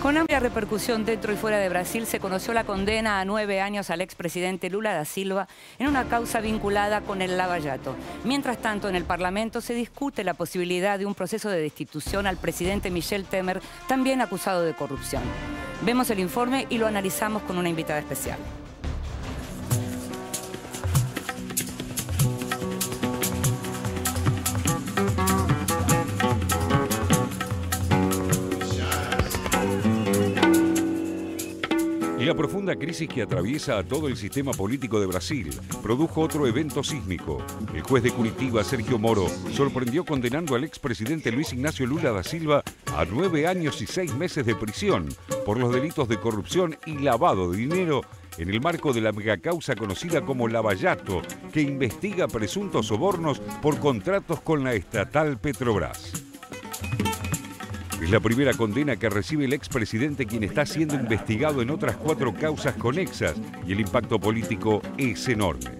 Con amplia repercusión dentro y fuera de Brasil se conoció la condena a 9 años al expresidente Lula da Silva en una causa vinculada con el Lava Jato. Mientras tanto, en el Parlamento se discute la posibilidad de un proceso de destitución al presidente Michel Temer, también acusado de corrupción. Vemos el informe y lo analizamos con una invitada especial. Y la profunda crisis que atraviesa a todo el sistema político de Brasil produjo otro evento sísmico. El juez de Curitiba, Sergio Moro, sorprendió condenando al expresidente Luis Ignacio Lula da Silva a 9 años y 6 meses de prisión por los delitos de corrupción y lavado de dinero en el marco de la megacausa conocida como Lava Jato, que investiga presuntos sobornos por contratos con la estatal Petrobras. Es la primera condena que recibe el expresidente, quien está siendo investigado en otras 4 causas conexas, y el impacto político es enorme.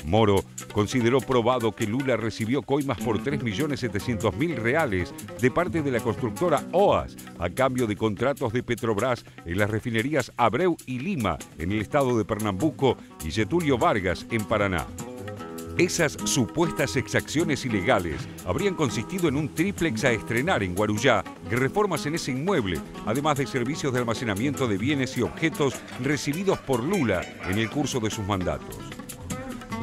Moro consideró probado que Lula recibió coimas por 3.700.000 reales de parte de la constructora OAS a cambio de contratos de Petrobras en las refinerías Abreu y Lima en el estado de Pernambuco y Getúlio Vargas en Paraná. Esas supuestas exacciones ilegales habrían consistido en un tríplex a estrenar en Guarujá y reformas en ese inmueble, además de servicios de almacenamiento de bienes y objetos recibidos por Lula en el curso de sus mandatos.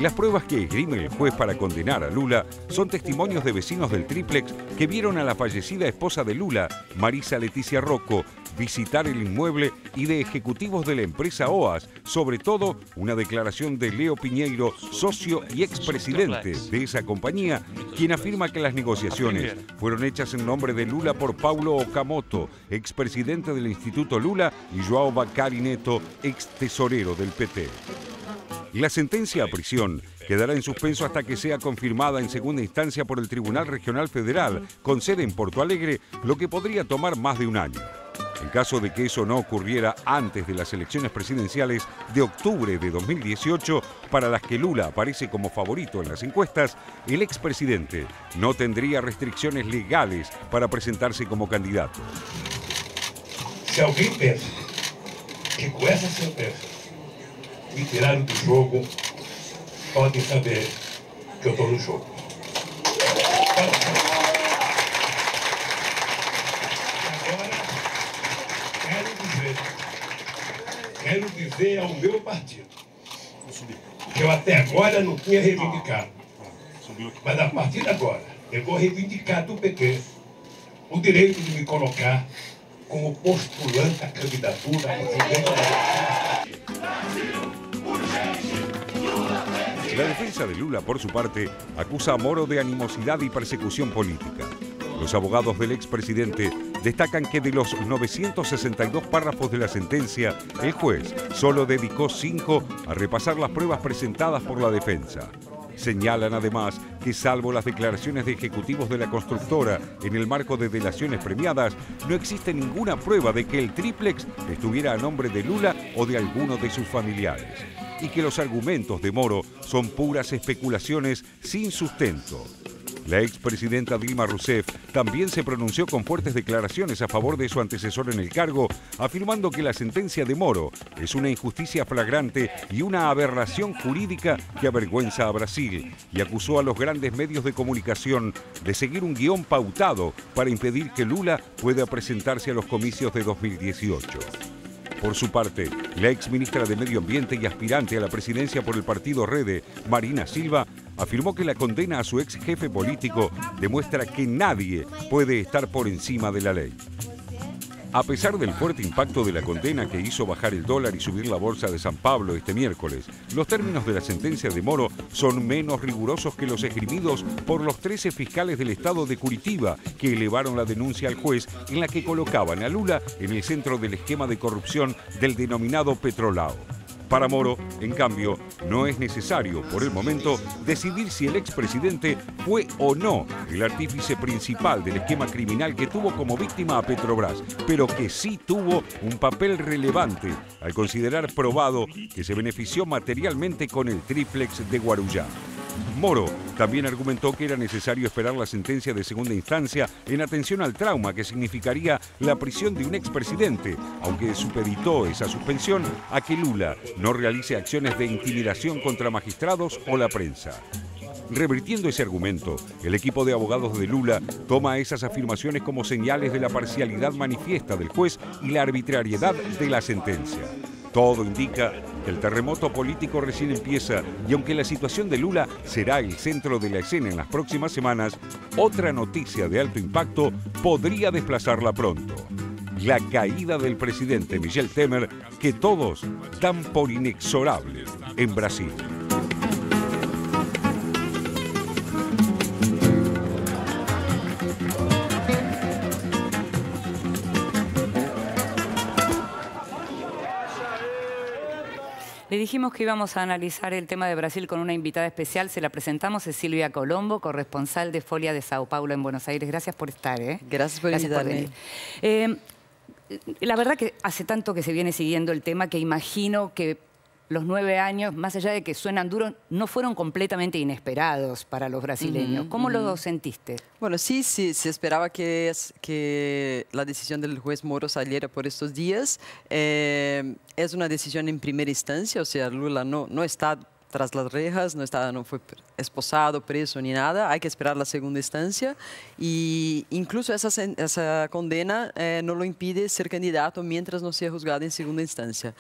Las pruebas que esgrime el juez para condenar a Lula son testimonios de vecinos del tríplex que vieron a la fallecida esposa de Lula, Marisa Leticia Rocco, visitar el inmueble, y de ejecutivos de la empresa OAS, sobre todo una declaración de Leo Piñeiro, socio y expresidente de esa compañía, quien afirma que las negociaciones fueron hechas en nombre de Lula por Paulo Okamoto, expresidente del Instituto Lula, y João Bacari Neto, ex tesorero del PT. La sentencia a prisión quedará en suspenso hasta que sea confirmada en segunda instancia por el Tribunal Regional Federal, con sede en Porto Alegre, lo que podría tomar más de un año. En caso de que eso no ocurriera antes de las elecciones presidenciales de octubre de 2018, para las que Lula aparece como favorito en las encuestas, el expresidente no tendría restricciones legales para presentarse como candidato. Si alguém pensa que com essa sentença me tiraram do jogo, podem saber que eu estou no jogo. Quero dizer ao meu partido que eu até agora não tinha reivindicado, mas a partir de agora eu vou reivindicar do PT o direito de me colocar como postulante à candidatura a presidente da República. La defensa de Lula, por su parte, acusa a Moro de animosidad y persecución política. Los abogados del expresidente destacan que de los 962 párrafos de la sentencia, el juez solo dedicó 5 a repasar las pruebas presentadas por la defensa. Señalan además que, salvo las declaraciones de ejecutivos de la constructora en el marco de delaciones premiadas, no existe ninguna prueba de que el tríplex estuviera a nombre de Lula o de alguno de sus familiares, y que los argumentos de Moro son puras especulaciones sin sustento. La expresidenta Dilma Rousseff también se pronunció con fuertes declaraciones a favor de su antecesor en el cargo, afirmando que la sentencia de Moro es una injusticia flagrante y una aberración jurídica que avergüenza a Brasil, y acusó a los grandes medios de comunicación de seguir un guión pautado para impedir que Lula pueda presentarse a los comicios de 2018. Por su parte, la exministra de Medio Ambiente y aspirante a la presidencia por el partido Rede, Marina Silva, afirmó que la condena a su ex jefe político demuestra que nadie puede estar por encima de la ley. A pesar del fuerte impacto de la condena, que hizo bajar el dólar y subir la bolsa de San Pablo este miércoles, los términos de la sentencia de Moro son menos rigurosos que los esgrimidos por los 13 fiscales del estado de Curitiba, que elevaron la denuncia al juez en la que colocaban a Lula en el centro del esquema de corrupción del denominado Petrolao. Para Moro, en cambio, no es necesario, por el momento, decidir si el expresidente fue o no el artífice principal del esquema criminal que tuvo como víctima a Petrobras, pero que sí tuvo un papel relevante al considerar probado que se benefició materialmente con el tríplex de Guarujá. Moro también argumentó que era necesario esperar la sentencia de segunda instancia en atención al trauma que significaría la prisión de un expresidente, aunque supeditó esa suspensión a que Lula no realice acciones de intimidación contra magistrados o la prensa. Revirtiendo ese argumento, el equipo de abogados de Lula toma esas afirmaciones como señales de la parcialidad manifiesta del juez y la arbitrariedad de la sentencia. Todo indica que el terremoto político recién empieza y aunque la situación de Lula será el centro de la escena en las próximas semanas, otra noticia de alto impacto podría desplazarla pronto. La caída del presidente Michel Temer, que todos dan por inexorable en Brasil. Le dijimos que íbamos a analizar el tema de Brasil con una invitada especial. Se la presentamos, es Silvia Colombo, corresponsal de Folia de Sao Paulo en Buenos Aires. Gracias por estar. Gracias por invitarme. La verdad que hace tanto que se viene siguiendo el tema que imagino que los 9 años, más allá de que suenan duros, no fueron completamente inesperados para los brasileños. ¿Cómo lo sentiste? Bueno, sí, se esperaba que la decisión del juez Moro saliera por estos días. Es una decisión en primera instancia, o sea, Lula no está tras las rejas, no fue esposado, preso ni nada. Hay que esperar la segunda instancia y incluso esa condena no lo impide ser candidato mientras no sea juzgado en segunda instancia.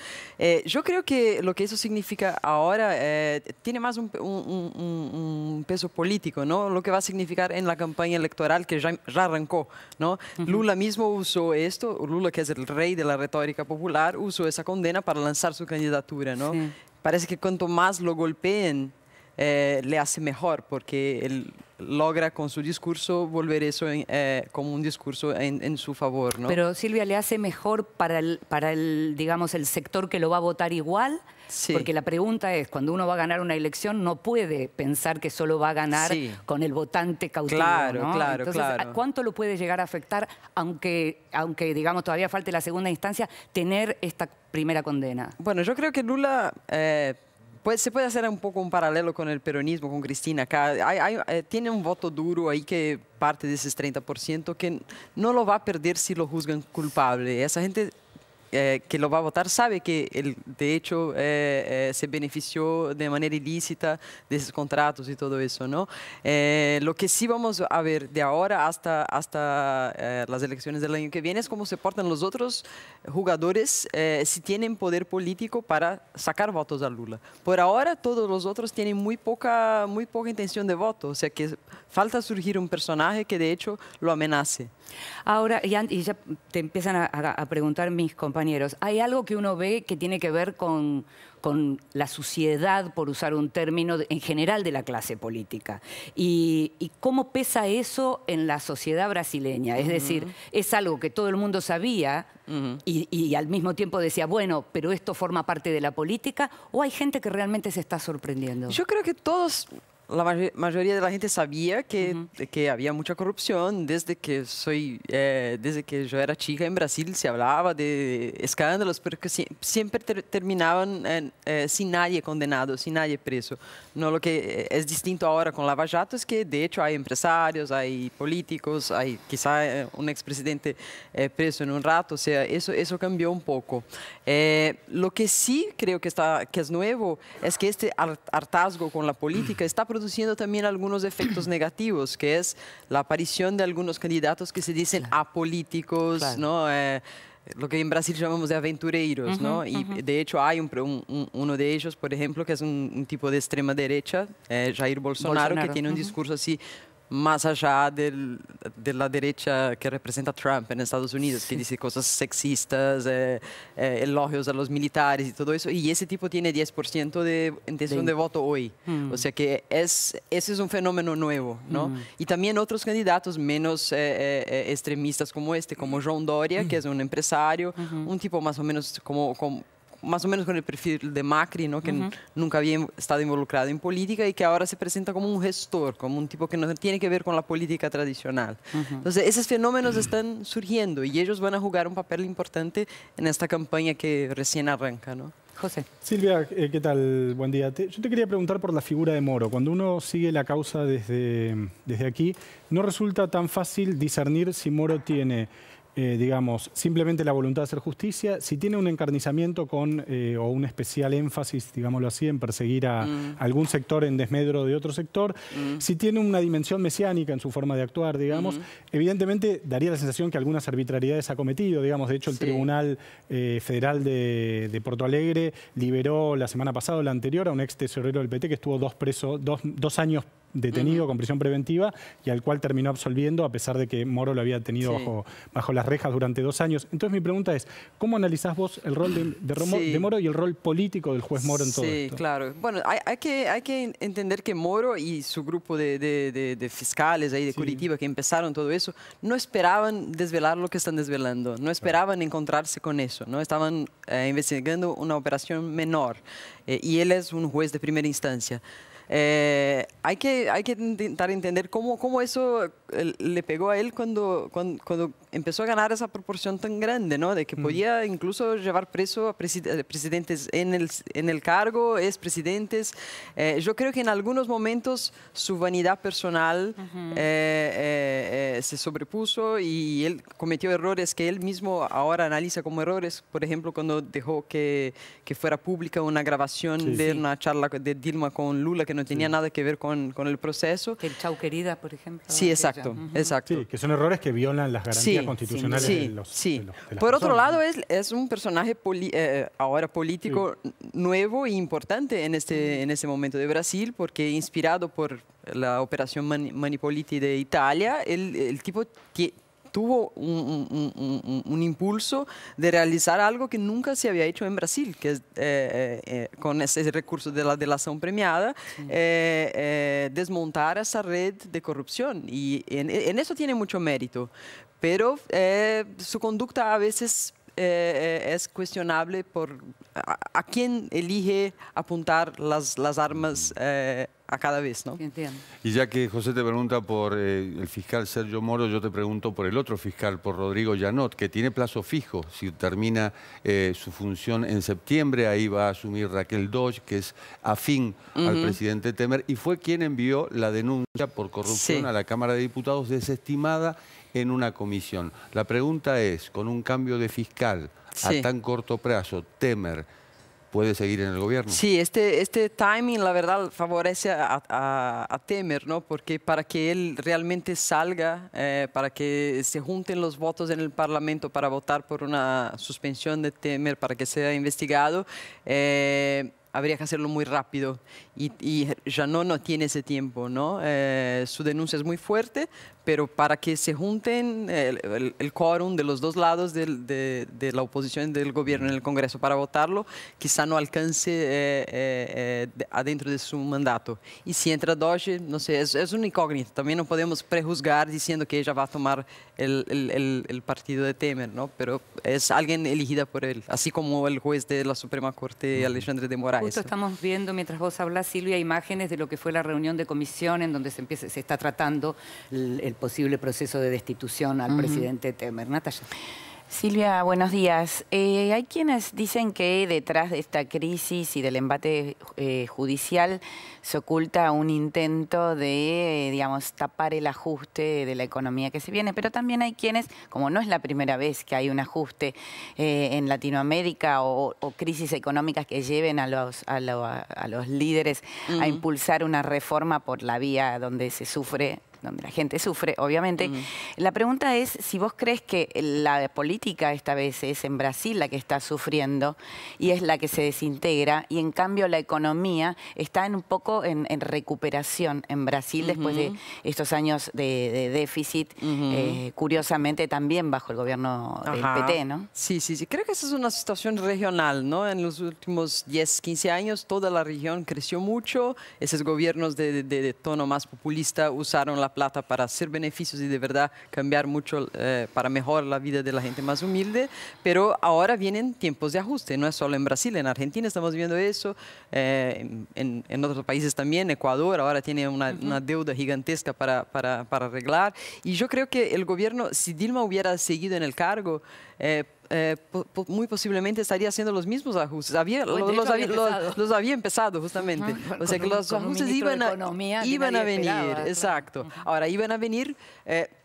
Yo creo que lo que eso significa ahora tiene más un peso político, ¿no? Lo que va a significar en la campaña electoral que ya arrancó, ¿no? Lula mismo usó esto, Lula, que es el rey de la retórica popular, usó esa condena para lanzar su candidatura, ¿no? Sí. Parece que cuanto más lo golpeen, le hace mejor, porque él logra con su discurso volver eso como un discurso en su favor, ¿no? Pero Silvia, ¿le hace mejor para el, digamos, el sector que lo va a votar igual? Sí. Porque la pregunta es, cuando uno va a ganar una elección, no puede pensar que solo va a ganar con el votante cautivo, claro, ¿no? Claro, entonces, claro. ¿cuánto lo puede llegar a afectar, aunque digamos, todavía falte la segunda instancia, tener esta primera condena? Bueno, yo creo que Lula... se puede hacer un poco un paralelo con el peronismo, con Cristina. Acá tiene un voto duro ahí que parte de esos 30% que no lo va a perder si lo juzgan culpable. Esa gente que lo va a votar sabe que él, de hecho, se benefició de manera ilícita de esos contratos y todo eso, ¿no? Lo que sí vamos a ver de ahora hasta las elecciones del año que viene es cómo se portan los otros jugadores si tienen poder político para sacar votos a Lula. Por ahora, todos los otros tienen muy poca intención de voto, o sea que falta surgir un personaje que de hecho lo amenace. Ahora, y ya te empiezan a preguntar mis compañeros, ¿hay algo que uno ve que tiene que ver con la suciedad, por usar un término, en general de la clase política? ¿Y cómo pesa eso en la sociedad brasileña? Es decir, ¿es algo que todo el mundo sabía y al mismo tiempo decía, bueno, pero esto forma parte de la política? ¿O hay gente que realmente se está sorprendiendo? Yo creo que todos... La mayoría de la gente sabía que había mucha corrupción desde que yo era chica en Brasil. Se hablaba de escándalos, pero que siempre terminaban sin nadie condenado, sin nadie preso. No, lo que es distinto ahora con Lava Jato es que de hecho hay empresarios, hay políticos, hay quizá un expresidente preso en un rato. O sea, eso cambió un poco. Lo que sí creo que es nuevo es que este hartazgo con la política está produciendo también algunos efectos negativos, que es la aparición de algunos candidatos que se dicen apolíticos, ¿no? Lo que en Brasil llamamos de aventureiros, ¿no? Y de hecho hay uno de ellos, por ejemplo, que es un tipo de extrema derecha, Jair Bolsonaro, que tiene un discurso así más allá de la derecha que representa Trump en Estados Unidos, que dice cosas sexistas, elogios a los militares y todo eso. Y ese tipo tiene 10% de intención de voto hoy. O sea que ese es un fenómeno nuevo, ¿no? Y también otros candidatos menos extremistas como como João Doria, que es un empresario, un tipo más o menos más o menos con el perfil de Macri, ¿no? Que nunca había estado involucrado en política y que ahora se presenta como un gestor, como un tipo que no tiene que ver con la política tradicional. Entonces, esos fenómenos están surgiendo y ellos van a jugar un papel importante en esta campaña que recién arranca, ¿no? José. Silvia, ¿qué tal? Buen día. Yo te quería preguntar por la figura de Moro. Cuando uno sigue la causa desde aquí, no resulta tan fácil discernir si Moro tiene, digamos, simplemente la voluntad de hacer justicia, si tiene un encarnizamiento con, o un especial énfasis, digámoslo así, en perseguir a algún sector en desmedro de otro sector, si tiene una dimensión mesiánica en su forma de actuar, digamos. Evidentemente daría la sensación que algunas arbitrariedades ha cometido, digamos. De hecho, el Tribunal Federal de Porto Alegre liberó la semana pasada o la anterior a un ex tesorero del PT que estuvo dos años detenido con prisión preventiva y al cual terminó absolviendo a pesar de que Moro lo había tenido bajo las rejas durante 2 años. Entonces mi pregunta es, ¿cómo analizás vos el rol de Moro y el rol político del juez Moro en todo esto? Sí, claro. Bueno, hay que entender que Moro y su grupo de fiscales ahí de Curitiba que empezaron todo eso, no esperaban desvelar lo que están desvelando, no esperaban encontrarse con eso, ¿no? Estaban investigando una operación menor y él es un juez de primera instancia. Hay que intentar entender cómo eso le pegó a él cuando empezó a ganar esa proporción tan grande, ¿no? De que podía incluso llevar preso a presidentes en el cargo, expresidentes. Yo creo que en algunos momentos su vanidad personal se sobrepuso y él cometió errores que él mismo ahora analiza como errores. Por ejemplo, cuando dejó que fuera pública una grabación de una charla de Dilma con Lula que no tenía nada que ver con el proceso. El chau querida, por ejemplo. Sí, exacto, exacto. Sí, que son errores que violan las garantías constitucionales de las Por otro personas, lado, es un personaje ahora político nuevo e importante en este momento de Brasil, porque inspirado por la operación Manipoliti de Italia, el tipo tuvo un impulso de realizar algo que nunca se había hecho en Brasil, que es con ese recurso de la delación premiada, desmontar esa red de corrupción. Y en eso tiene mucho mérito, pero su conducta a veces es cuestionable por a quién elige apuntar las armas a cada vez, ¿no? Entiendo. Y ya que José te pregunta por el fiscal Sergio Moro, yo te pregunto por el otro fiscal, por Rodrigo Janot, que tiene plazo fijo. Si termina su función en septiembre, ahí va a asumir Raquel Doig, que es afín al presidente Temer, y fue quien envió la denuncia por corrupción a la Cámara de Diputados, desestimada en una comisión. La pregunta es, con un cambio de fiscal a tan corto plazo, ¿Temer puede seguir en el gobierno? Sí, este timing, la verdad, favorece a Temer, ¿no? Porque para que él realmente salga, para que se junten los votos en el Parlamento para votar por una suspensión de Temer, para que sea investigado, habría que hacerlo muy rápido y Janot no tiene ese tiempo, ¿no? Su denuncia es muy fuerte, pero para que se junten el quórum de los dos lados de la oposición del gobierno en el Congreso para votarlo, quizá no alcance adentro de su mandato. Y si entra Doge, no sé, es una incógnita. También no podemos prejuzgar diciendo que ella va a tomar el partido de Temer, ¿no? Pero es alguien elegida por él, así como el juez de la Suprema Corte, Alexandre de Moraes. Justo estamos viendo, mientras vos hablas, Silvia, imágenes de lo que fue la reunión de comisión en donde se está tratando el posible proceso de destitución al presidente Temer. Natalia. Silvia, buenos días. Hay quienes dicen que detrás de esta crisis y del embate judicial se oculta un intento de, digamos, tapar el ajuste de la economía que se viene, pero también hay quienes, como no es la primera vez que hay un ajuste en Latinoamérica o crisis económicas que lleven a los líderes a impulsar una reforma por la vía donde se sufre, donde la gente sufre, obviamente. La pregunta es si vos crees que la política esta vez es en Brasil la que está sufriendo y es la que se desintegra, y en cambio la economía está un poco en recuperación en Brasil después de estos años de déficit, curiosamente también bajo el gobierno del PT, ¿no? Sí. Creo que esa es una situación regional, ¿no? En los últimos 10, 15 años toda la región creció mucho, esos gobiernos de tono más populista usaron la plata para hacer beneficios y de verdad cambiar mucho para mejorar la vida de la gente más humilde, pero ahora vienen tiempos de ajuste, no es solo en Brasil, en Argentina estamos viendo eso, en otros países también, Ecuador ahora tiene una deuda gigantesca para arreglar, y yo creo que el gobierno, si Dilma hubiera seguido en el cargo, muy posiblemente estaría haciendo los mismos ajustes. Los había empezado justamente. O sea que los ajustes iban a venir. Esperaba, exacto. Claro. Ahora, iban a venir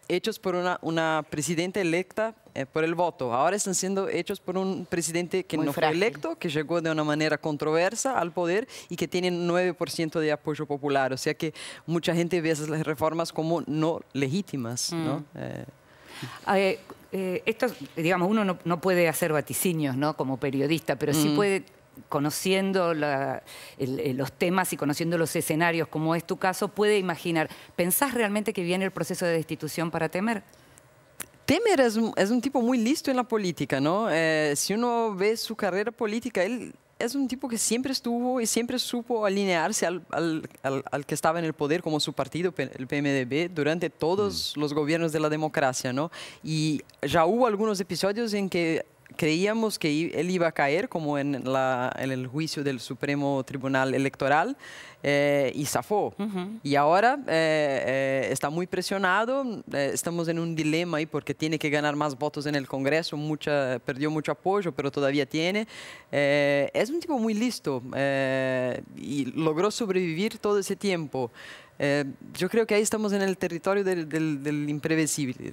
hechos por una presidenta electa por el voto. Ahora están siendo hechos por un presidente que no fue electo, que llegó de una manera controversa al poder y que tiene 9% de apoyo popular. O sea que mucha gente ve esas reformas como no legítimas, ¿no? Esto, digamos, uno no puede hacer vaticinios, ¿no?, como periodista, pero sí puede, conociendo los temas y conociendo los escenarios, como es tu caso, puede imaginar. ¿Pensás realmente que viene el proceso de destitución para Temer? Temer es un tipo muy listo en la política, ¿no? Si uno ve su carrera política, él es un tipo que siempre estuvo y siempre supo alinearse al que estaba en el poder, como su partido, el PMDB, durante todos los gobiernos de la democracia, ¿no? Y ya hubo algunos episodios en que creíamos que él iba a caer, como en el juicio del Supremo Tribunal Electoral, y zafó. Y ahora está muy presionado, estamos en un dilema ahí porque tiene que ganar más votos en el Congreso, perdió mucho apoyo, pero todavía tiene. Es un tipo muy listo y logró sobrevivir todo ese tiempo. Yo creo que ahí estamos en el territorio del imprevisible.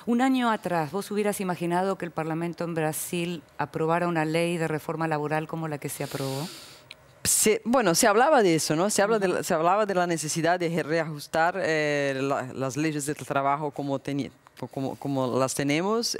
Un año atrás, ¿vos hubieras imaginado que el Parlamento en Brasil aprobara una ley de reforma laboral como la que se aprobó? Bueno, se hablaba de eso, ¿no? Se hablaba de la necesidad de reajustar las leyes del trabajo como las tenemos.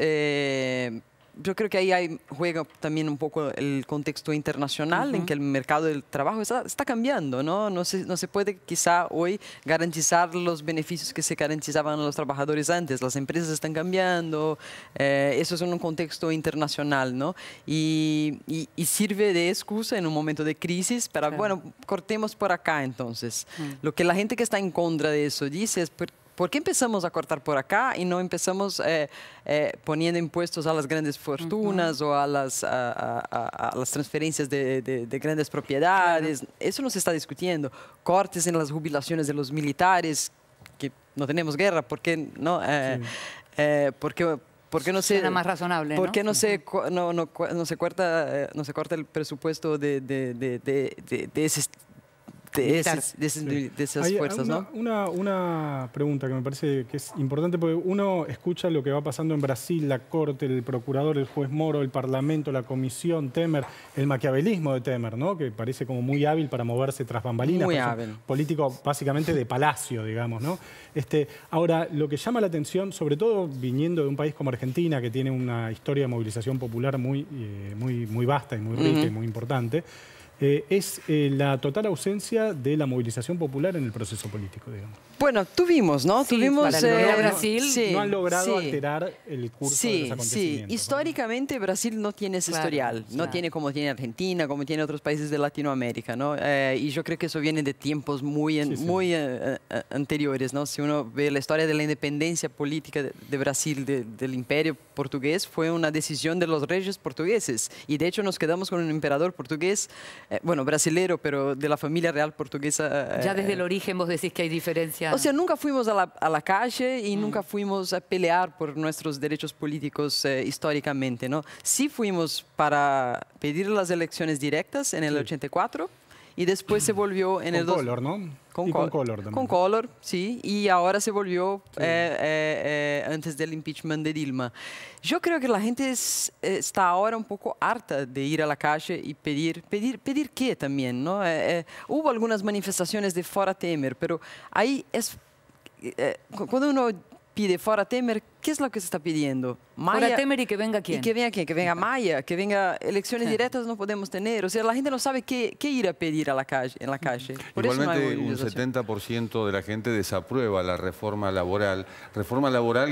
Yo creo que ahí juega también un poco el contexto internacional en que el mercado del trabajo está cambiando, ¿no? No se puede quizá hoy garantizar los beneficios que se garantizaban a los trabajadores antes. Las empresas están cambiando, eso es un contexto internacional, ¿no? Y sirve de excusa en un momento de crisis para, bueno, cortemos por acá entonces. Lo que la gente que está en contra de eso dice es: ¿por qué empezamos a cortar por acá y no empezamos poniendo impuestos a las grandes fortunas o a las transferencias de grandes propiedades? Eso no se está discutiendo. Cortes en las jubilaciones de los militares, que no tenemos guerra, ¿por qué no? ¿Por qué no se... Suena más razonable, ¿Por ¿no? qué no se corta el presupuesto de esas fuerzas, ¿no? Una pregunta que me parece que es importante, porque uno escucha lo que va pasando en Brasil, la Corte, el Procurador, el juez Moro, el Parlamento, la Comisión, Temer, el maquiavelismo de Temer, ¿no?, que parece como muy hábil para moverse tras bambalinas. Muy hábil. Político básicamente de palacio, digamos, ¿no? Ahora, lo que llama la atención, sobre todo viniendo de un país como Argentina, que tiene una historia de movilización popular muy vasta y muy rica y muy importante, es la total ausencia de la movilización popular en el proceso político, digamos. Bueno, tuvimos, ¿no? Sí, tuvimos para Brasil no han logrado alterar el curso de los acontecimientos. Sí, históricamente Brasil no tiene ese historial, no tiene como tiene Argentina, como tiene otros países de Latinoamérica, ¿no? Y yo creo que eso viene de tiempos muy anteriores, ¿no? Si uno ve la historia de la independencia política de Brasil, del Imperio Portugués, fue una decisión de los reyes portugueses. Y de hecho nos quedamos con un emperador portugués, bueno, brasilero, pero de la familia real portuguesa. Ya desde el origen vos decís que hay diferencia. O sea, nunca fuimos a la calle y nunca fuimos a pelear por nuestros derechos políticos históricamente, ¿no? Sí fuimos para pedir las elecciones directas en el 84 y después se volvió en el... Con Collor, ¿no? Con Collor también. Con Collor, sí, y ahora se volvió antes del impeachment de Dilma. Yo creo que la gente está ahora un poco harta de ir a la calle y pedir qué también, ¿no? Hubo algunas manifestaciones de Fora Temer, pero ahí es... cuando uno pide Fora Temer, ¿qué es lo que se está pidiendo? Fuera Temer y que venga quién. Y que venga quién, que venga Maya, que venga elecciones directas no podemos tener. O sea, la gente no sabe qué ir a pedir a la calle, en la calle. Por Igualmente, eso no hay un 70% de la gente desaprueba la reforma laboral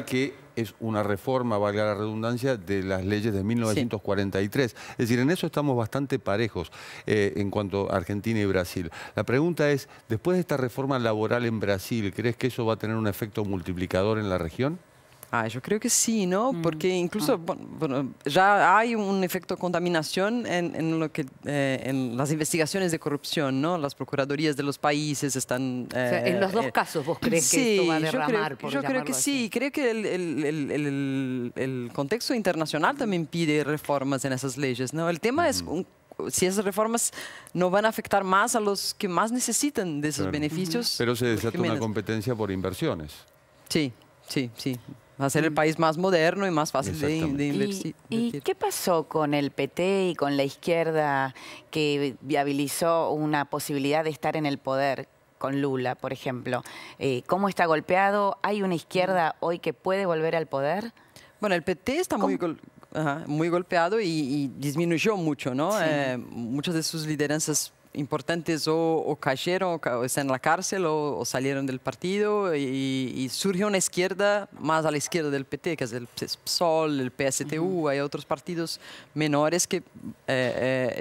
que es una reforma, valga la redundancia, de las leyes de 1943. Sí. Es decir, en eso estamos bastante parejos en cuanto a Argentina y Brasil. La pregunta es, después de esta reforma laboral en Brasil, ¿crees que eso va a tener un efecto multiplicador en la región? Yo creo que sí, ¿no? Porque incluso bueno, ya hay un efecto de contaminación en las investigaciones de corrupción, ¿no? Las procuradurías de los países están... o sea, en los dos casos, ¿vos crees que esto va a derramar? Yo creo que sí. Creo que el contexto internacional también pide reformas en esas leyes, ¿no? El tema es... si esas reformas no van a afectar más a los que más necesitan de esos beneficios. Pero se desata una competencia por inversiones. Sí. Va a ser el país más moderno y más fácil de invertir. ¿Y qué pasó con el PT y con la izquierda que viabilizó una posibilidad de estar en el poder con Lula, por ejemplo? ¿Cómo está golpeado? ¿Hay una izquierda hoy que puede volver al poder? Bueno, el PT está muy golpeado y disminuyó mucho, ¿no? Sí. Muchas de sus lideranzas importantes o cayeron, o están en la cárcel, o salieron del partido, y surgió una izquierda más a la izquierda del PT, que es el PSOL, el PSTU, hay otros partidos menores que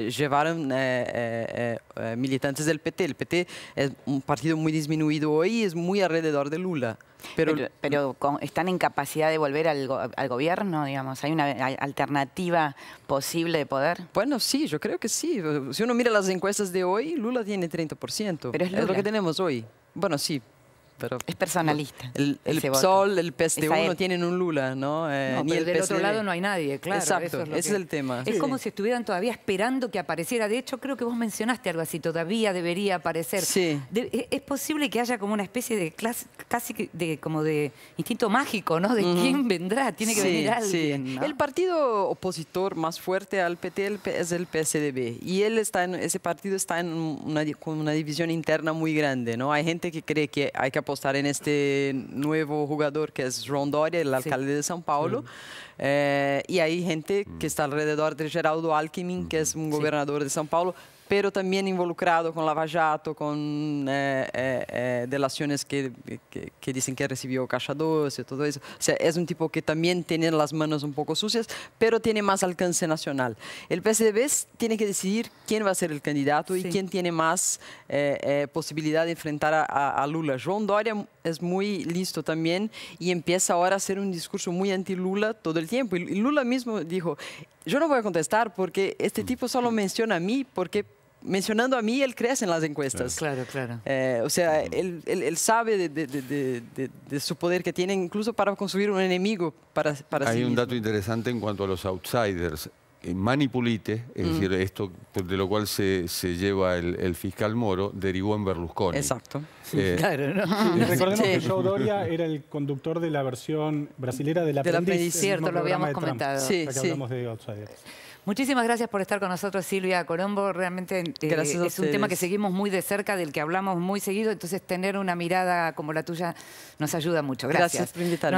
llevaron militantes del PT. El PT es un partido muy disminuido hoy y es muy alrededor de Lula. Pero ¿están en capacidad de volver al gobierno, digamos? ¿Hay una alternativa posible de poder? Bueno, sí, yo creo que sí. Si uno mira las encuestas de hoy, Lula tiene 30%. Pero es Lula. Es lo que tenemos hoy. Bueno, sí. Pero es personalista. El PSOL, el PSTU no tienen un Lula, ¿no? Ni el del otro lado no hay nadie, claro. Exacto, ese es el tema. Es como si estuvieran todavía esperando que apareciera. De hecho, creo que vos mencionaste algo así, todavía debería aparecer. Sí. Es posible que haya como una especie de casi como de instinto mágico, ¿no? De quién vendrá, tiene que venir alguien. Sí. ¿No? El partido opositor más fuerte al PT es el PSDB. Y ese partido está con una división interna muy grande, ¿no? Hay gente que cree que hay que apostar en este nuevo jugador que es João Dória, el alcalde de São Paulo. Y hay gente que está alrededor de Geraldo Alckmin, que es un gobernador de São Paulo, pero también involucrado con Lava Jato, con delaciones que dicen que recibió Caixa Doce, todo eso. O sea, es un tipo que también tiene las manos un poco sucias, pero tiene más alcance nacional. El PSDB tiene que decidir quién va a ser el candidato y quién tiene más posibilidad de enfrentar a Lula. João Dória es muy listo también y empieza ahora a hacer un discurso muy anti-Lula todo el tiempo. Y Lula mismo dijo, yo no voy a contestar porque este tipo solo menciona a mí, porque mencionando a mí, él crece en las encuestas. Claro. O sea, él sabe de su poder que tiene incluso para construir un enemigo para Hay sí un mismo. dato interesante en cuanto a los outsiders. Manipulite, es decir, esto de lo cual se lleva el fiscal Moro, derivó en Berlusconi. Exacto. Claro, ¿no? Recordemos que João Dória era el conductor de la versión brasilera del Aprendiz. Cierto, lo habíamos comentado. Sí, hablamos de outsiders. Muchísimas gracias por estar con nosotros, Silvia Colombo. Realmente es un tema que seguimos muy de cerca, del que hablamos muy seguido, entonces tener una mirada como la tuya nos ayuda mucho. Gracias. Gracias por invitarme.